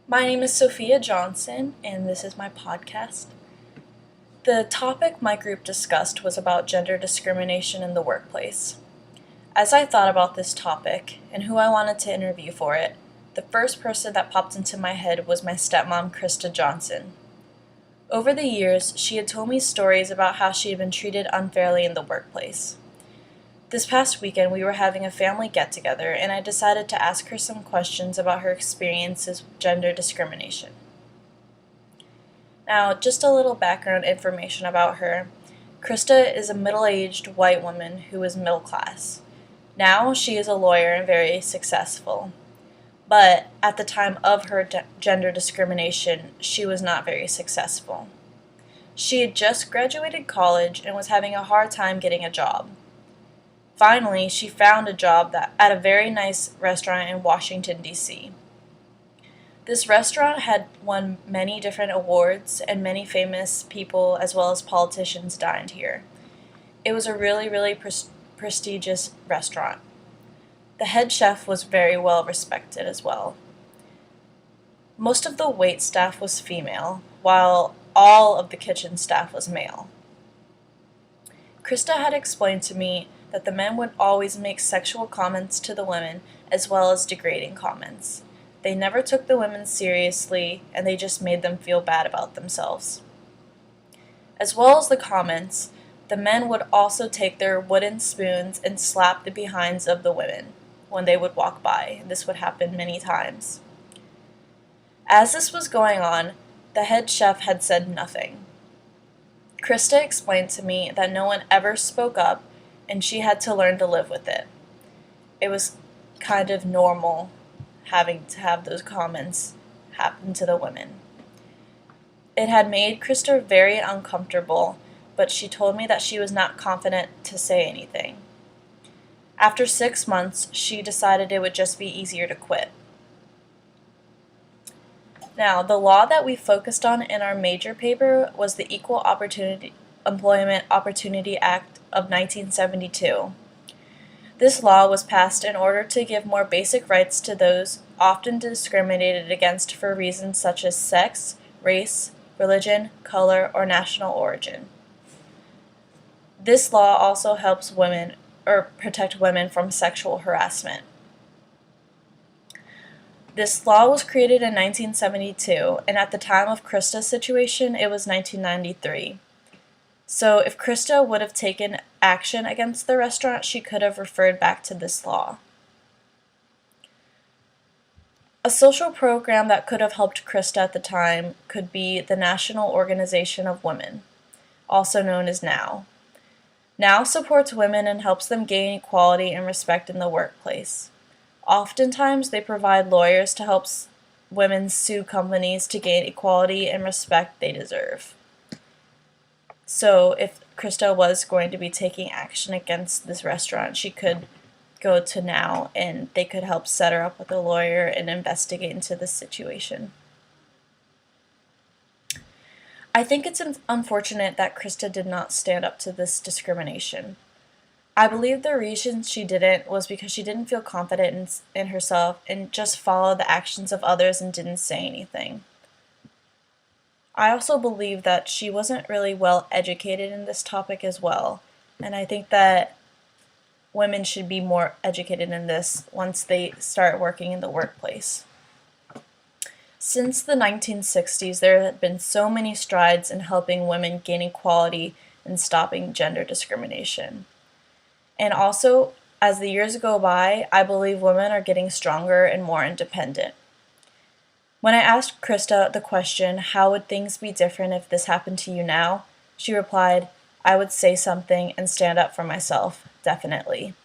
My name is Sophia Johnson, and this is my podcast. The topic my group discussed was about gender discrimination in the workplace. As I thought about this topic and who I wanted to interview for it, the first person that popped into my head was my stepmom, Krista Johnson. Over the years, she had told me stories about how she had been treated unfairly in the workplace. This past weekend, we were having a family get-together, and I decided to ask her some questions about her experiences with gender discrimination. Now, just a little background information about her. Krista is a middle-aged white woman who is middle class. Now, she is a lawyer and very successful. But at the time of her gender discrimination, she was not very successful. She had just graduated college and was having a hard time getting a job. Finally, she found a job at a very nice restaurant in Washington, D.C. This restaurant had won many different awards, and many famous people as well as politicians dined here. It was a really prestigious restaurant. The head chef was very well respected as well. Most of the wait staff was female, while all of the kitchen staff was male. Krista had explained to me that the men would always make sexual comments to the women as well as degrading comments. They never took the women seriously, and they just made them feel bad about themselves. As well as the comments, the men would also take their wooden spoons and slap the behinds of the women when they would walk by. This would happen many times. As this was going on, the head chef had said nothing. Krista explained to me that no one ever spoke up, and she had to learn to live with it. It was kind of normal having to have those comments happen to the women. It had made Krista very uncomfortable, but she told me that she was not confident to say anything. After 6 months, she decided it would just be easier to quit. Now, the law that we focused on in our major paper was the Equal Employment Opportunity Act of 1972. This law was passed in order to give more basic rights to those often discriminated against for reasons such as sex, race, religion, color, or national origin. This law also helps protect women from sexual harassment. This law was created in 1972, and at the time of Krista's situation, it was 1993. So if Krista would have taken action against the restaurant, she could have referred back to this law. A social program that could have helped Krista at the time could be the National Organization of Women, also known as NOW. NOW supports women and helps them gain equality and respect in the workplace. Oftentimes, they provide lawyers to help women sue companies to gain equality and respect they deserve. So if Krista was going to be taking action against this restaurant, she could go to NOW, and they could help set her up with a lawyer and investigate into this situation. I think it's unfortunate that Krista did not stand up to this discrimination. I believe the reason she didn't was because she didn't feel confident in herself and just followed the actions of others and didn't say anything. I also believe that she wasn't really well educated in this topic as well, and I think that women should be more educated in this once they start working in the workplace. Since the 1960s, there have been so many strides in helping women gain equality and stopping gender discrimination. And also, as the years go by, I believe women are getting stronger and more independent. When I asked Krista the question, how would things be different if this happened to you now? She replied, I would say something and stand up for myself, definitely.